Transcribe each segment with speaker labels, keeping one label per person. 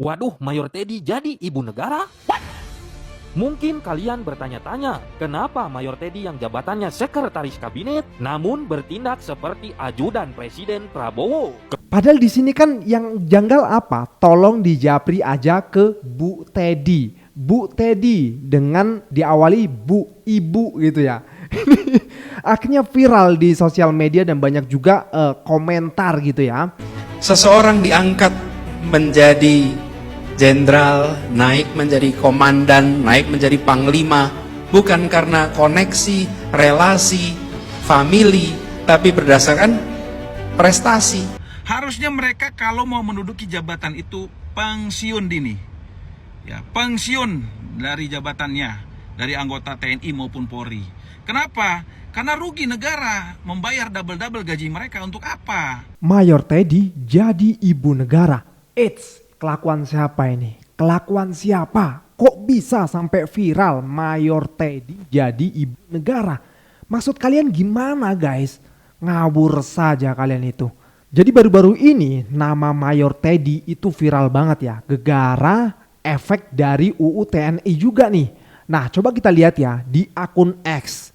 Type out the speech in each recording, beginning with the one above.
Speaker 1: Waduh, Mayor Teddy jadi ibu negara? Mungkin kalian bertanya-tanya, kenapa Mayor Teddy yang jabatannya sekretaris kabinet, namun bertindak seperti ajudan Presiden Prabowo?
Speaker 2: Padahal di sini kan yang janggal apa? Tolong dijapri aja ke Bu Teddy. Bu Teddy dengan diawali Bu Ibu gitu ya. Akhirnya viral di sosial media dan banyak juga komentar gitu ya.
Speaker 3: Seseorang diangkat menjadi jenderal, naik menjadi komandan, naik menjadi panglima, bukan karena koneksi, relasi, famili, tapi berdasarkan prestasi.
Speaker 4: Harusnya mereka kalau mau menduduki jabatan itu pensiun dini. Ya, pensiun dari jabatannya, dari anggota TNI maupun Polri. Kenapa? Karena rugi negara membayar double-double gaji mereka untuk apa?
Speaker 2: Mayor Teddy jadi ibu negara. Eits, kelakuan siapa ini? Kelakuan siapa? Kok bisa sampai viral Mayor Teddy jadi ibu negara? Maksud kalian gimana guys? Ngawur saja kalian itu. Jadi baru-baru ini nama Mayor Teddy itu viral banget ya. Gegara efek dari UU TNI juga nih. Nah coba kita lihat ya di akun X.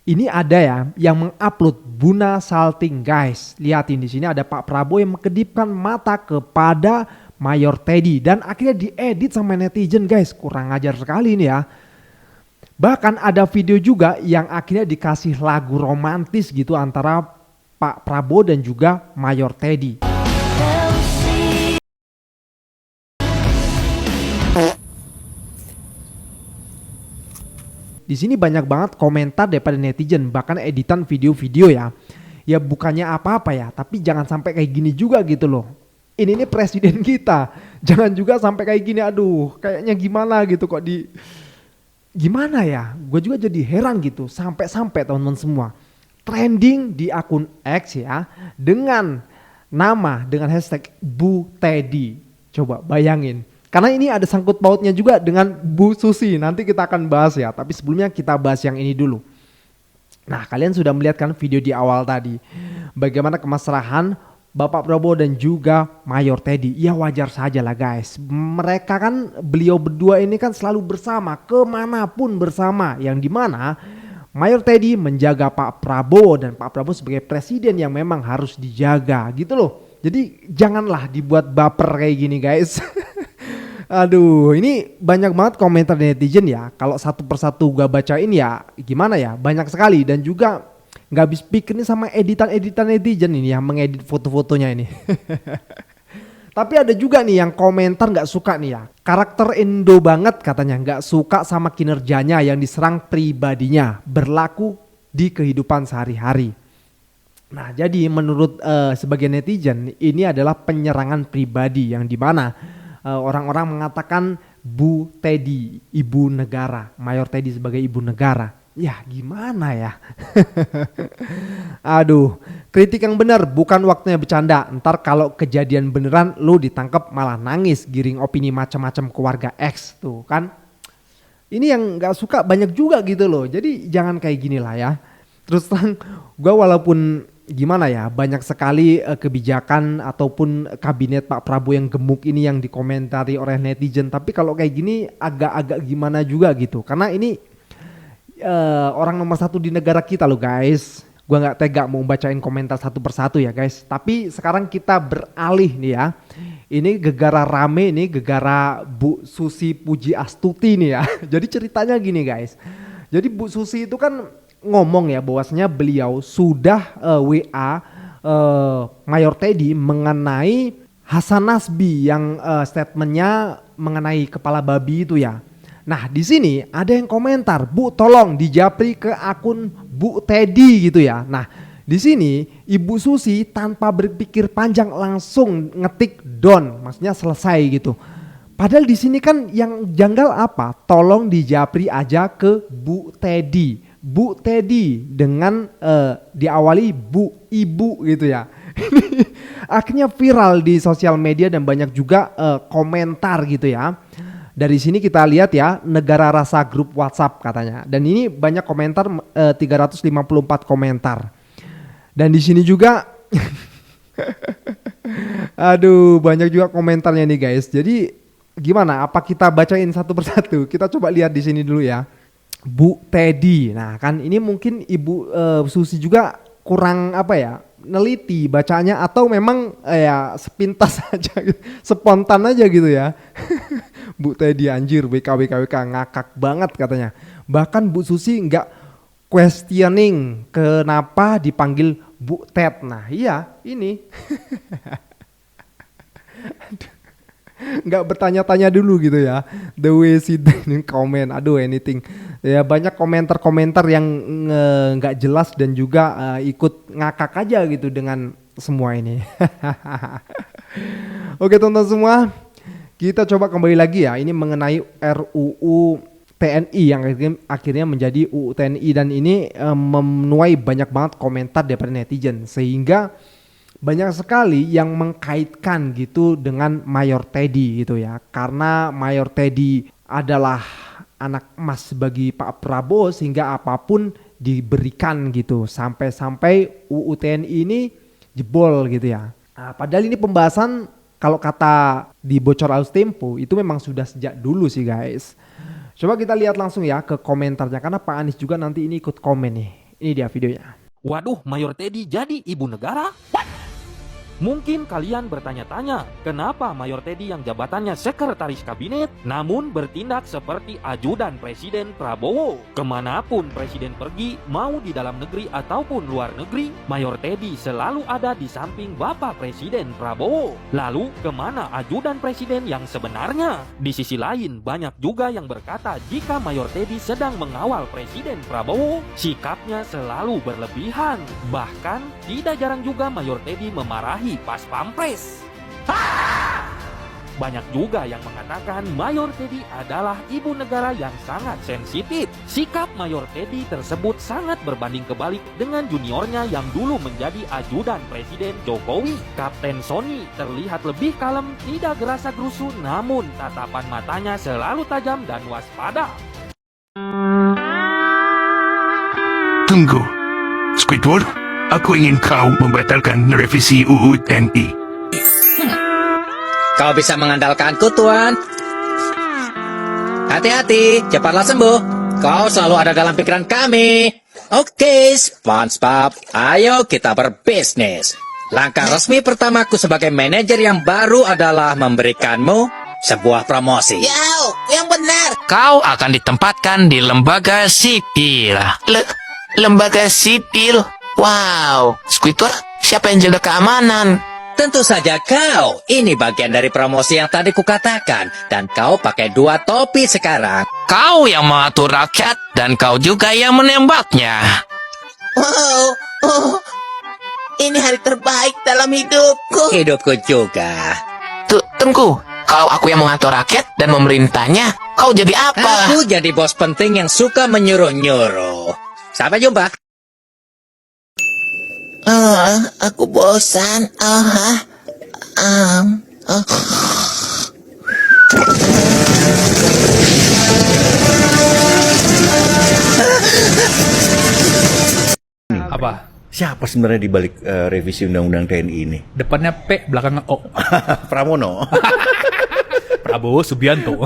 Speaker 2: Ini ada ya yang mengupload Buna Salting guys. Lihatin di sini ada Pak Prabowo yang menkedipkan mata kepada Mayor Teddy dan akhirnya diedit sama netizen guys. Kurang ajar sekali ini ya. Bahkan ada video juga yang akhirnya dikasih lagu romantis gitu antara Pak Prabowo dan juga Mayor Teddy. Di sini banyak banget komentar daripada netizen, bahkan editan video-video ya. Ya bukannya apa-apa ya, tapi jangan sampai kayak gini juga gitu loh. Ini presiden kita, jangan juga sampai kayak gini. Aduh, kayaknya gimana gitu kok di gimana ya? Gue juga jadi heran gitu, sampai-sampai teman-teman semua trending di akun X ya dengan hashtag Bu Teddy. Coba bayangin. Karena ini ada sangkut pautnya juga dengan Bu Susi. Nanti kita akan bahas ya. Tapi sebelumnya kita bahas yang ini dulu. Nah kalian sudah melihat kan video di awal tadi. Bagaimana kemesraan Bapak Prabowo dan juga Mayor Teddy. Ya wajar saja lah guys. Mereka kan beliau berdua ini kan selalu bersama. Kemanapun bersama. Yang dimana Mayor Teddy menjaga Pak Prabowo. Dan Pak Prabowo sebagai presiden yang memang harus dijaga gitu loh. Jadi janganlah dibuat baper kayak gini guys. Aduh, ini banyak banget komentar netizen ya. Kalau satu persatu gue bacain ya gimana ya, banyak sekali. Dan juga gak habis pikir nih sama editan-editan netizen ini yang mengedit foto-fotonya ini. Tapi ada juga nih yang komentar gak suka nih ya. Karakter Indo banget katanya, gak suka sama kinerjanya yang diserang pribadinya. Berlaku di kehidupan sehari-hari. Nah jadi menurut sebagian netizen ini adalah penyerangan pribadi yang dimana orang-orang mengatakan Bu Teddy ibu negara, Mayor Teddy sebagai ibu negara. Ya gimana ya? Aduh, kritik yang benar bukan waktunya bercanda. Ntar kalau kejadian beneran lu ditangkap malah nangis giring opini macam-macam ke warga X tuh kan. Ini yang gak suka banyak juga gitu loh. Jadi jangan kayak gini lah ya. Terus terang gue walaupun gimana ya banyak sekali kebijakan ataupun kabinet Pak Prabowo yang gemuk ini yang dikomentari oleh netizen, tapi kalau kayak gini agak-agak gimana juga gitu karena ini orang nomor satu di negara kita loh guys. Gua nggak tega mau bacain komentar satu persatu ya guys, tapi sekarang kita beralih nih ya. Ini gegara rame nih, gegara Bu Susi Pujiastuti nih ya. Jadi ceritanya gini guys, jadi Bu Susi itu kan ngomong ya bahwasanya beliau sudah WA Mayor Teddy mengenai Hasan Nasbi yang statementnya mengenai kepala babi itu ya. Nah di sini ada yang komentar, Bu tolong dijapri ke akun Bu Teddy gitu ya. Nah di sini Ibu Susi tanpa berpikir panjang langsung ngetik don, maksudnya selesai gitu. Padahal di sini kan yang janggal apa? Tolong dijapri aja ke Bu Teddy. Bu Teddy dengan diawali Bu Ibu gitu ya. Akhirnya viral di sosial media dan banyak juga komentar gitu ya. Dari sini kita lihat ya, negara rasa grup WhatsApp katanya. Dan ini banyak komentar 354 komentar. Dan di sini juga aduh banyak juga komentarnya nih guys. Jadi Gimana? Apa kita bacain satu persatu? Kita coba lihat di sini dulu ya. Bu Teddy. Nah, kan ini mungkin Ibu Susi juga kurang apa ya? Neliti bacanya atau memang ya sepintas aja, spontan aja gitu ya. Bu Teddy anjir WK ngakak banget katanya. Bahkan Bu Susi nggak questioning kenapa dipanggil Bu Ted. Nah iya ini nggak bertanya-tanya dulu gitu ya. The way she comment, aduh anything. Ya banyak komentar-komentar yang nggak jelas dan juga ikut ngakak aja gitu dengan semua ini. Oke teman-teman semua, kita coba kembali lagi ya. Ini mengenai RUU TNI yang akhirnya menjadi UU TNI, dan ini menuai banyak banget komentar daripada netizen, sehingga banyak sekali yang mengkaitkan gitu dengan Mayor Teddy gitu ya. Karena Mayor Teddy adalah anak emas bagi Pak Prabowo sehingga apapun diberikan gitu. Sampai-sampai UU TNI ini jebol gitu ya. Nah, padahal ini pembahasan kalau kata di Bocor Aus Tempo itu memang sudah sejak dulu sih guys. Coba kita lihat langsung ya ke komentarnya, karena Pak Anies juga nanti ini ikut komen nih. Ini dia videonya.
Speaker 1: Waduh, Mayor Teddy jadi ibu negara? Mungkin kalian bertanya-tanya, kenapa Mayor Teddy yang jabatannya sekretaris kabinet, namun bertindak seperti ajudan Presiden Prabowo? Kemanapun Presiden pergi, mau di dalam negeri ataupun luar negeri, Mayor Teddy selalu ada di samping Bapak Presiden Prabowo. Lalu, kemana ajudan Presiden yang sebenarnya? Di sisi lain, banyak juga yang berkata jika Mayor Teddy sedang mengawal Presiden Prabowo, sikapnya selalu berlebihan. Bahkan, tidak jarang juga Mayor Teddy memarahi pas pampres. Banyak juga yang mengatakan Mayor Teddy adalah ibu negara yang sangat sensitif. Sikap Mayor Teddy tersebut sangat berbanding kebalik dengan juniornya yang dulu menjadi ajudan Presiden Jokowi. Kapten Sony terlihat lebih kalem, tidak gerasa gerusu, namun tatapan matanya selalu tajam dan waspada.
Speaker 5: Tunggu, Squidward. Aku ingin kau membatalkan revisi UU TNI.
Speaker 6: Kau bisa mengandalkanku, Tuan. Hati-hati, cepatlah sembuh. Kau selalu ada dalam pikiran kami. Oke, SpongeBob, ayo kita berbisnis. Langkah resmi pertamaku sebagai manajer yang baru adalah memberikanmu sebuah promosi.
Speaker 7: Yang benar.
Speaker 5: Kau akan ditempatkan di lembaga sipil. Lembaga sipil? Wow, Squidward, siapa yang jaga keamanan?
Speaker 6: Tentu saja kau. Ini bagian dari promosi yang tadi kukatakan. Dan kau pakai 2 topi sekarang.
Speaker 5: Kau yang mengatur rakyat dan kau juga yang menembaknya.
Speaker 7: Wow, ini hari terbaik dalam hidupku.
Speaker 6: Hidupku juga.
Speaker 5: Tunggu, kalau aku yang mengatur rakyat dan memerintahnya, kau jadi apa?
Speaker 6: Aku jadi bos penting yang suka menyuruh-nyuruh. Sampai jumpa.
Speaker 7: Aku bosan.
Speaker 8: Apa?
Speaker 9: Siapa sebenarnya di balik revisi Undang-Undang TNI ini?
Speaker 8: Depannya P, belakangnya O.
Speaker 9: Pramono.
Speaker 8: Prabowo Subianto.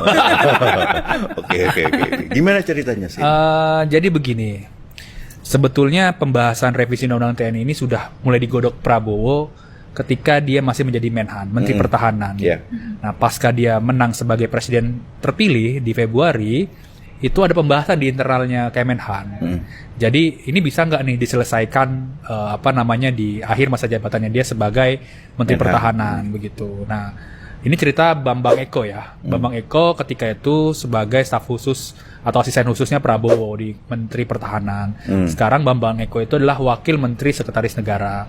Speaker 9: Oke. Gimana ceritanya sih?
Speaker 8: Jadi begini. Sebetulnya pembahasan revisi Undang-Undang TNI ini sudah mulai digodok Prabowo ketika dia masih menjadi Menhan, Menteri Pertahanan.
Speaker 9: Yeah.
Speaker 8: Nah, pasca dia menang sebagai presiden terpilih di Februari, itu ada pembahasan di internalnya Kemenhan. Jadi ini bisa nggak nih diselesaikan di akhir masa jabatannya dia sebagai Menteri Pertahanan begitu. Nah, ini cerita Bambang Eko ya. Bambang Eko ketika itu sebagai staf khusus atau asisten khususnya Prabowo di Menteri Pertahanan. Sekarang Bambang Eko itu adalah Wakil Menteri Sekretaris Negara.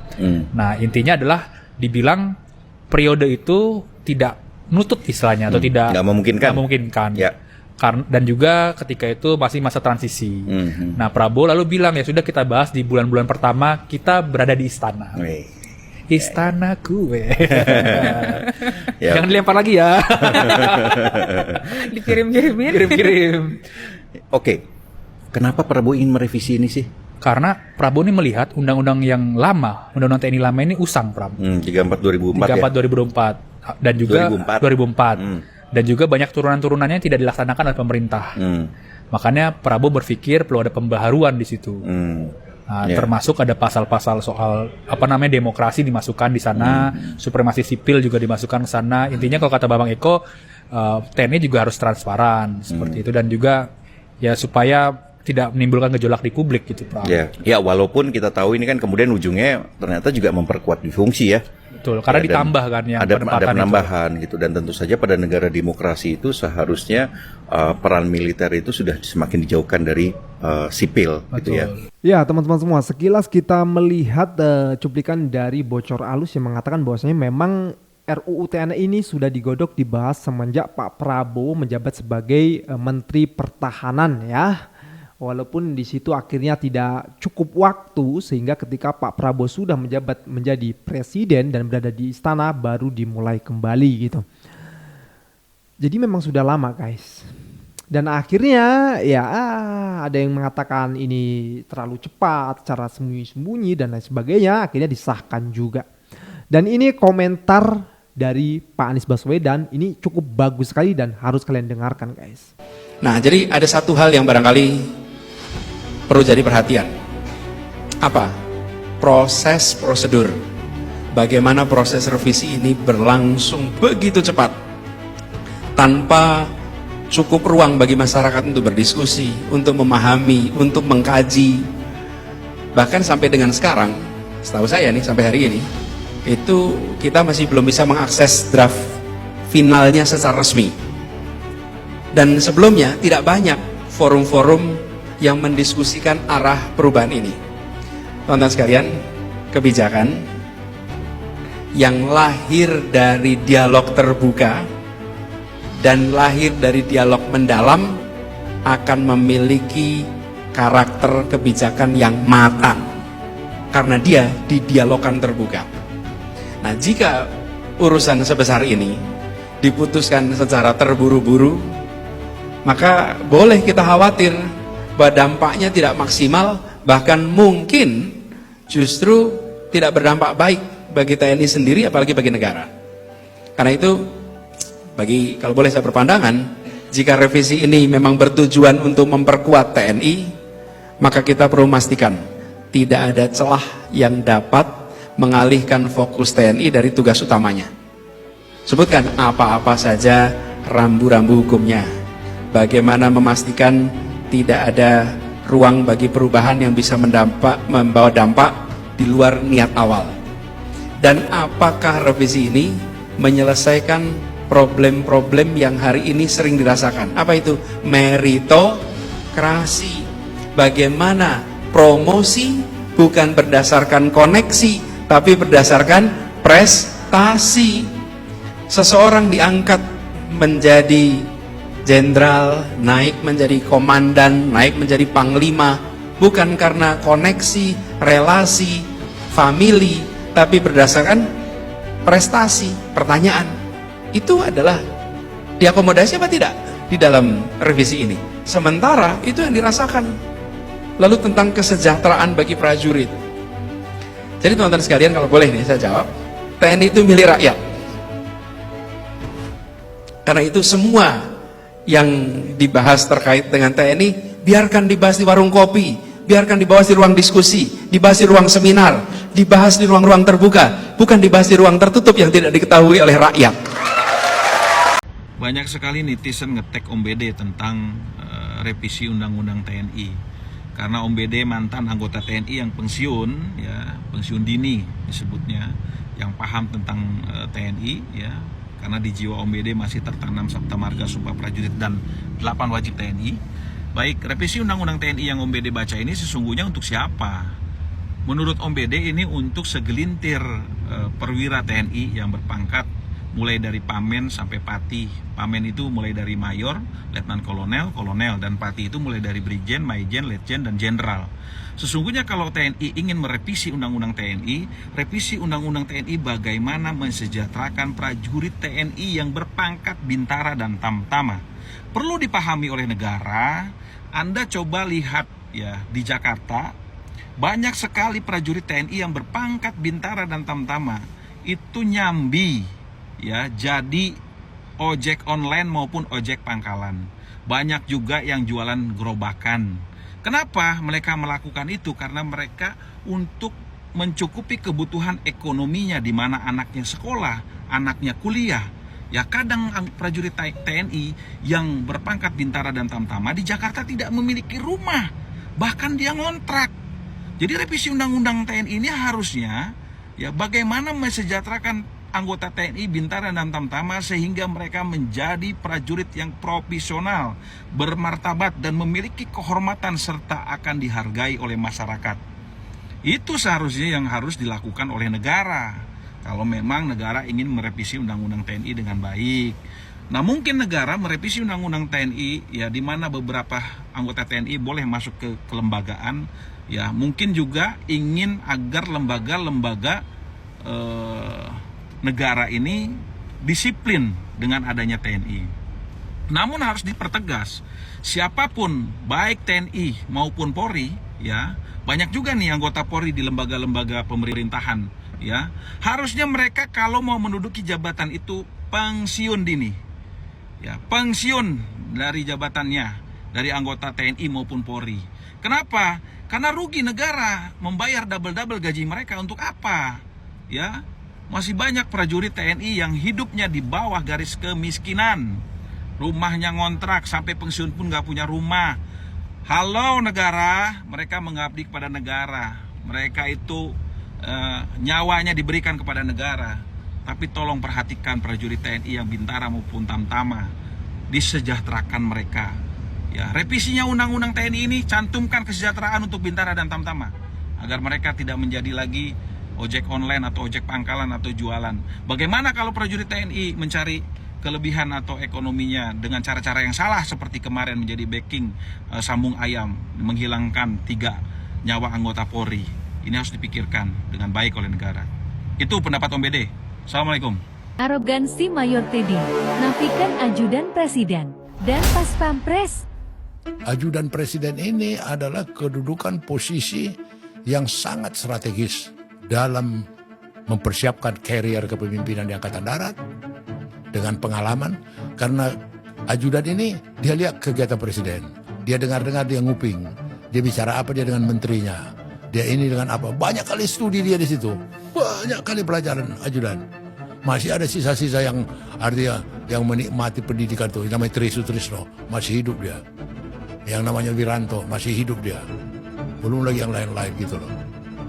Speaker 8: Nah, intinya adalah dibilang periode itu tidak nutut istilahnya atau tidak memungkinkan. Ya. Dan juga ketika itu masih masa transisi. Nah, Prabowo lalu bilang ya sudah kita bahas di bulan-bulan pertama kita berada di istana. Istanaku. Jangan dilempar lagi ya. Dikirim.
Speaker 9: Oke. Kenapa Prabowo ingin merevisi ini sih?
Speaker 8: Karena Prabowo ini melihat undang-undang yang lama, undang-undang TNI lama ini usang, Pram.
Speaker 9: 34 2004
Speaker 8: 34 2004 dan juga 2004. Dan juga banyak turunan-turunannya yang tidak dilaksanakan oleh pemerintah. Makanya Prabowo berpikir perlu ada pembaharuan di situ. Nah, termasuk ada pasal-pasal soal demokrasi dimasukkan di sana, supremasi sipil juga dimasukkan ke sana. Intinya kalau kata Bang Eko, TNI juga harus transparan seperti itu, dan juga ya supaya tidak menimbulkan gejolak di publik gitu, Pak.
Speaker 9: Ya, walaupun kita tahu ini kan kemudian ujungnya ternyata juga memperkuat difungsi ya.
Speaker 8: Betul, karena
Speaker 9: Ya,
Speaker 8: ditambah kan yang
Speaker 9: ada
Speaker 8: penempatan
Speaker 9: penambahan gitu, dan tentu saja pada negara demokrasi itu seharusnya peran militer itu sudah semakin dijauhkan dari sipil gitu ya.
Speaker 2: Ya teman-teman semua, sekilas kita melihat cuplikan dari bocor alus yang mengatakan bahwasanya memang RUU TNI ini sudah digodok dibahas semenjak Pak Prabowo menjabat sebagai Menteri Pertahanan ya. Walaupun di situ akhirnya tidak cukup waktu sehingga ketika Pak Prabowo sudah menjabat menjadi presiden dan berada di istana baru dimulai kembali gitu. Jadi memang sudah lama guys. Dan akhirnya ya ada yang mengatakan ini terlalu cepat, cara sembunyi-sembunyi dan lain sebagainya, akhirnya disahkan juga. Dan ini komentar dari Pak Anies Baswedan ini cukup bagus sekali dan harus kalian dengarkan guys.
Speaker 3: Nah, jadi ada satu hal yang barangkali perlu jadi perhatian. Apa? Proses prosedur. Bagaimana proses revisi ini berlangsung begitu cepat tanpa cukup ruang bagi masyarakat untuk berdiskusi, untuk memahami, untuk mengkaji. Bahkan sampai dengan sekarang, setahu saya nih sampai hari ini, itu kita masih belum bisa mengakses draft finalnya secara resmi. Dan sebelumnya tidak banyak forum-forum yang mendiskusikan arah perubahan ini. Teman-teman sekalian, kebijakan yang lahir dari dialog terbuka dan lahir dari dialog mendalam akan memiliki karakter kebijakan yang matang karena dia didialogkan terbuka. Nah, jika urusan sebesar ini diputuskan secara terburu-buru, maka boleh kita khawatir bahwa dampaknya tidak maksimal, bahkan mungkin justru tidak berdampak baik bagi TNI sendiri, apalagi bagi negara. Karena itu, kalau boleh saya berpandangan, jika revisi ini memang bertujuan untuk memperkuat TNI, maka kita perlu memastikan tidak ada celah yang dapat mengalihkan fokus TNI dari tugas utamanya. Sebutkan apa-apa saja rambu-rambu hukumnya. Bagaimana memastikan tidak ada ruang bagi perubahan yang bisa membawa dampak di luar niat awal. Dan apakah revisi ini menyelesaikan problem-problem yang hari ini sering dirasakan? Apa itu? Meritokrasi. Bagaimana promosi bukan berdasarkan koneksi, tapi berdasarkan prestasi. Seseorang diangkat menjadi jenderal, naik menjadi komandan, naik menjadi panglima, bukan karena koneksi, relasi, famili, tapi berdasarkan prestasi. Pertanyaan, itu adalah diakomodasi apa tidak di dalam revisi ini? Sementara itu yang dirasakan. Lalu tentang kesejahteraan bagi prajurit. Jadi teman-teman sekalian, kalau boleh nih saya jawab, TNI itu milik rakyat. Karena itu semua yang dibahas terkait dengan TNI biarkan dibahas di warung kopi, biarkan dibahas di ruang diskusi, dibahas di ruang seminar, dibahas di ruang-ruang terbuka, bukan dibahas di ruang tertutup yang tidak diketahui oleh rakyat.
Speaker 4: Banyak sekali netizen ngetek Om Bede tentang revisi Undang-Undang TNI, karena Om Bede mantan anggota TNI yang pensiun, ya pensiun dini disebutnya, yang paham tentang TNI, ya. Karena di jiwa Om Bede masih tertanam Sabta Marga, Sumpah Prajurit, dan 8 wajib TNI. Baik, revisi Undang-Undang TNI yang Om Bede baca ini sesungguhnya untuk siapa? Menurut Om Bede ini untuk segelintir perwira TNI yang berpangkat mulai dari Pamen sampai Pati. Pamen itu mulai dari Mayor, Letnan Kolonel, Kolonel, dan Pati itu mulai dari Brigjen, Maijen, Letjen, dan Jenderal. Sesungguhnya kalau TNI ingin merevisi Undang-Undang TNI, revisi Undang-Undang TNI bagaimana mensejahterakan prajurit TNI yang berpangkat Bintara dan Tamtama. Perlu dipahami oleh negara. Anda coba lihat ya di Jakarta, banyak sekali prajurit TNI yang berpangkat Bintara dan Tamtama. Itu nyambi ya jadi ojek online maupun ojek pangkalan. Banyak juga yang jualan gerobakan. Kenapa mereka melakukan itu? Karena mereka untuk mencukupi kebutuhan ekonominya, di mana anaknya sekolah, anaknya kuliah. Ya kadang prajurit TNI yang berpangkat bintara dan tamtama di Jakarta tidak memiliki rumah, bahkan dia ngontrak. Jadi revisi undang-undang TNI ini harusnya ya bagaimana mesejahterakan anggota TNI bintara dan tamtama sehingga mereka menjadi prajurit yang profesional, bermartabat dan memiliki kehormatan serta akan dihargai oleh masyarakat. Itu seharusnya yang harus dilakukan oleh negara. Kalau memang negara ingin merevisi undang-undang TNI dengan baik. Nah, mungkin negara merevisi undang-undang TNI ya di mana beberapa anggota TNI boleh masuk ke kelembagaan, ya mungkin juga ingin agar lembaga-lembaga negara ini disiplin dengan adanya TNI. Namun harus dipertegas, siapapun baik TNI maupun Polri, ya banyak juga nih anggota Polri di lembaga-lembaga pemerintahan. Ya, harusnya mereka kalau mau menduduki jabatan itu pensiun dini. Ya, pensiun dari jabatannya, dari anggota TNI maupun Polri. Kenapa? Karena rugi negara membayar double-double gaji mereka untuk apa? Ya, masih banyak prajurit TNI yang hidupnya di bawah garis kemiskinan. Rumahnya ngontrak, sampai pensiun pun nggak punya rumah. Halo negara, mereka mengabdi kepada negara. Mereka itu nyawanya diberikan kepada negara. Tapi tolong perhatikan prajurit TNI yang bintara maupun tamtama, disejahterakan mereka. Ya, revisinya undang-undang TNI ini cantumkan kesejahteraan untuk bintara dan tamtama agar mereka tidak menjadi lagi ojek online atau ojek pangkalan atau jualan. Bagaimana kalau prajurit TNI mencari kelebihan atau ekonominya dengan cara-cara yang salah seperti kemarin menjadi backing sambung ayam, menghilangkan 3 nyawa anggota Polri. Ini harus dipikirkan dengan baik oleh negara. Itu pendapat Om Bede. Assalamualaikum.
Speaker 10: Arogansi Mayor Teddy, nafikan ajudan presiden dan pas pampres.
Speaker 11: Ajudan presiden ini adalah kedudukan posisi yang sangat strategis dalam mempersiapkan karier kepemimpinan di Angkatan Darat dengan pengalaman. Karena ajudan ini dia lihat kegiatan presiden, dia dengar-dengar, dia nguping, dia bicara apa dia dengan menterinya. Dia ini dengan apa? Banyak kali studi dia di situ. Banyak kali pelajaran ajudan. Masih ada sisa-sisa yang artinya yang menikmati pendidikan itu. Yang namanya Trisno, masih hidup dia. Yang namanya Wiranto, masih hidup dia. Belum lagi yang lain-lain gitu loh.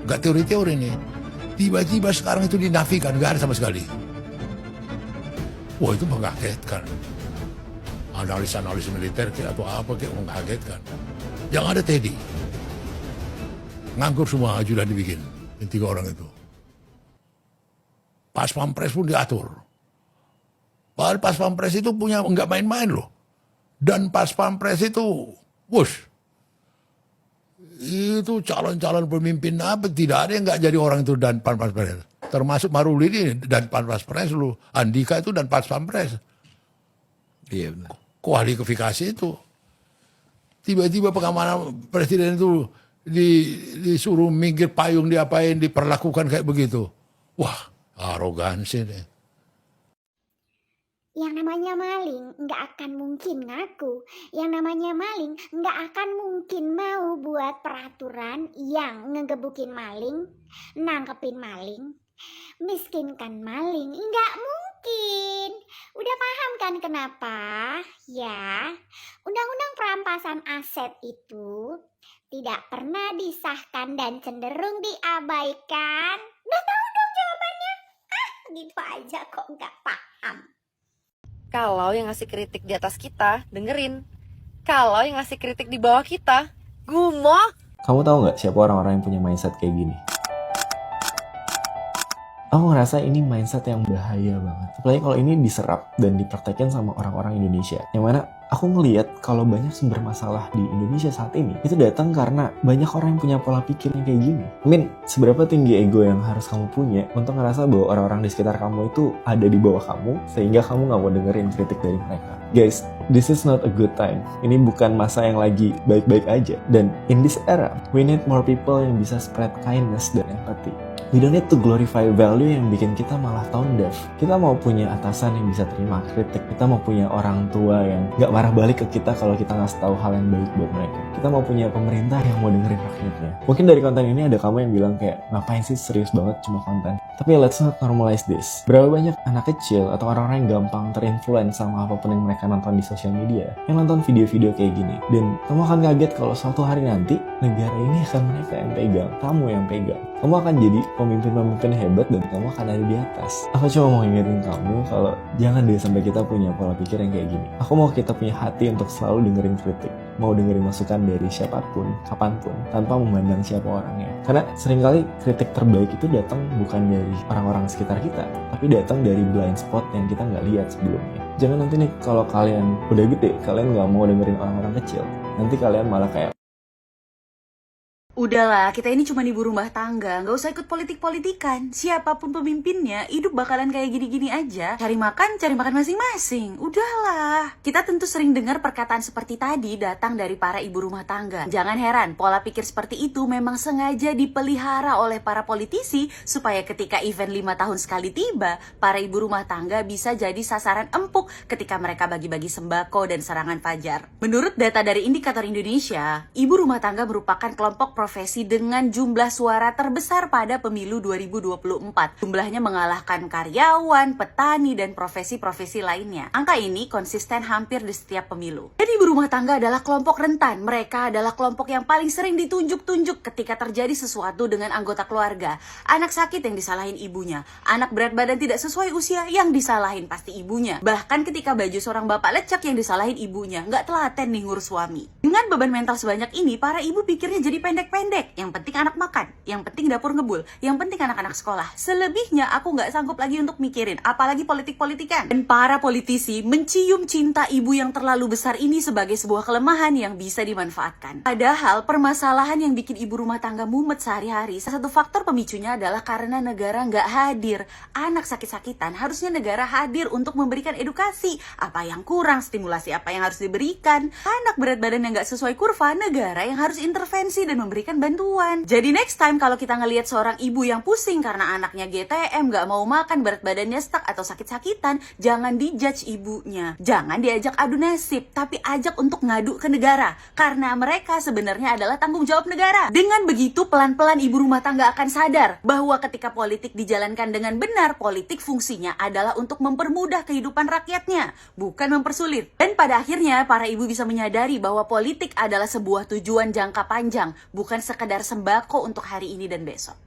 Speaker 11: Gak teori-teori nih. Tiba-tiba sekarang itu dinafikan, gak ada sama sekali. Wah, itu mengagetkan. Analis-analis militer atau apa kayak mengagetkan. Yang ada Teddy. Nganggur semua ajudan dibikin, yang 3 orang itu. Pas pampres pun diatur. Padahal pas pampres itu punya nggak main-main loh. Dan pas pampres itu, wush, itu calon-calon pemimpin apa tidak ada yang nggak jadi orang itu dan pas pampres. Termasuk Maruli ini dan pas pampres lu, Andika itu dan pas pampres.
Speaker 3: Iya benar.
Speaker 11: Kualifikasi itu. Tiba-tiba pengamanan presiden itu disuruh minggir payung, diapain, diperlakukan kayak begitu. Wah, arogansi deh.
Speaker 12: Yang namanya maling nggak akan mungkin ngaku. Yang namanya maling nggak akan mungkin mau buat peraturan yang ngegebukin maling, nangkepin maling, miskinkan maling. Nggak mungkin. Udah paham kan kenapa? Ya, undang-undang perampasan aset itu tidak pernah disahkan dan cenderung diabaikan. Udah tahu dong jawabannya? Gitu aja kok nggak paham.
Speaker 13: Kalau yang ngasih kritik di atas kita, dengerin. Kalau yang ngasih kritik di bawah kita, gumoh.
Speaker 14: Kamu tahu nggak siapa orang-orang yang punya mindset kayak gini? Aku ngerasa ini mindset yang bahaya banget. Apalagi kalau ini diserap dan dipraktekin sama orang-orang Indonesia. Yang mana aku ngelihat kalau banyak sumber masalah di Indonesia saat ini itu datang karena banyak orang yang punya pola pikir yang kayak gini. Seberapa tinggi ego yang harus kamu punya untuk ngerasa bahwa orang-orang di sekitar kamu itu ada di bawah kamu sehingga kamu nggak mau dengerin kritik dari mereka. Guys, this is not a good time. Ini bukan masa yang lagi baik-baik aja. Dan in this era, we need more people yang bisa spread kindness dan empathy. We don't need to glorify value yang bikin kita malah tone deaf. Kita mau punya atasan yang bisa terima kritik. Kita mau punya orang tua yang gak marah balik ke kita kalau kita ngasih tahu hal yang baik buat mereka. Kita mau punya pemerintah yang mau dengerin rakyatnya. Mungkin dari konten ini ada kamu yang bilang kayak, ngapain sih serius banget cuma konten? Tapi let's not normalize this. Berapa banyak anak kecil atau orang-orang yang gampang terinfluence sama apapun yang mereka nonton di sosial media, yang nonton video-video kayak gini. Dan kamu akan kaget kalau suatu hari nanti negara ini akan mereka yang pegang, kamu yang pegang. Kamu akan jadi pemimpin-pemimpin hebat dan kamu akan ada di atas. Aku cuma mau ingetin kamu kalau jangan deh sampai kita punya pola pikir yang kayak gini. Aku mau kita punya hati untuk selalu dengerin kritik, mau dengerin masukan dari siapapun, kapanpun, tanpa memandang siapa orangnya. Karena seringkali kritik terbaik itu datang bukan dari orang-orang sekitar kita, tapi datang dari blind spot yang kita nggak lihat sebelumnya. Jangan nanti nih kalau kalian udah gede, kalian nggak mau dengerin orang-orang kecil. Nanti kalian malah kayak,
Speaker 15: udahlah, kita ini cuma ibu rumah tangga, nggak usah ikut politik-politikan. Siapapun pemimpinnya, hidup bakalan kayak gini-gini aja. Cari makan masing-masing. Udahlah. Kita tentu sering dengar perkataan seperti tadi datang dari para ibu rumah tangga. Jangan heran, pola pikir seperti itu memang sengaja dipelihara oleh para politisi supaya ketika event 5 tahun sekali tiba, para ibu rumah tangga bisa jadi sasaran empuk ketika mereka bagi-bagi sembako dan serangan fajar. Menurut data dari Indikator Indonesia, ibu rumah tangga merupakan kelompok profesi dengan jumlah suara terbesar pada pemilu 2024. Jumlahnya mengalahkan karyawan, petani, dan profesi-profesi lainnya. Angka ini konsisten hampir di setiap pemilu. Dan ibu rumah tangga adalah kelompok rentan. Mereka adalah kelompok yang paling sering ditunjuk-tunjuk ketika terjadi sesuatu dengan anggota keluarga. Anak sakit yang disalahin ibunya. Anak berat badan tidak sesuai usia yang disalahin pasti ibunya. Bahkan ketika baju seorang bapak lecek yang disalahin ibunya. Nggak telaten nih ngurus suami. Dengan beban mental sebanyak ini, para ibu pikirnya jadi pendek. Yang penting anak makan, yang penting dapur ngebul, yang penting anak-anak sekolah. Selebihnya aku nggak sanggup lagi untuk mikirin, apalagi politik-politikan. Dan para politisi mencium cinta ibu yang terlalu besar ini sebagai sebuah kelemahan yang bisa dimanfaatkan. Padahal permasalahan yang bikin ibu rumah tangga mumet sehari-hari, salah satu faktor pemicunya adalah karena negara nggak hadir. Anak sakit-sakitan, harusnya negara hadir untuk memberikan edukasi. Apa yang kurang, stimulasi apa yang harus diberikan. Anak berat badan yang nggak sesuai kurva, negara yang harus intervensi dan memberikan bantuan. Jadi next time kalau kita ngelihat seorang ibu yang pusing karena anaknya GTM, gak mau makan, berat badannya stuck atau sakit-sakitan, jangan dijudge ibunya. Jangan diajak adu nasib, tapi ajak untuk ngadu ke negara. Karena mereka sebenarnya adalah tanggung jawab negara. Dengan begitu pelan-pelan ibu rumah tangga akan sadar bahwa ketika politik dijalankan dengan benar, politik fungsinya adalah untuk mempermudah kehidupan rakyatnya, bukan mempersulit. Dan pada akhirnya para ibu bisa menyadari bahwa politik adalah sebuah tujuan jangka panjang, bukan sekedar sembako untuk hari ini dan besok.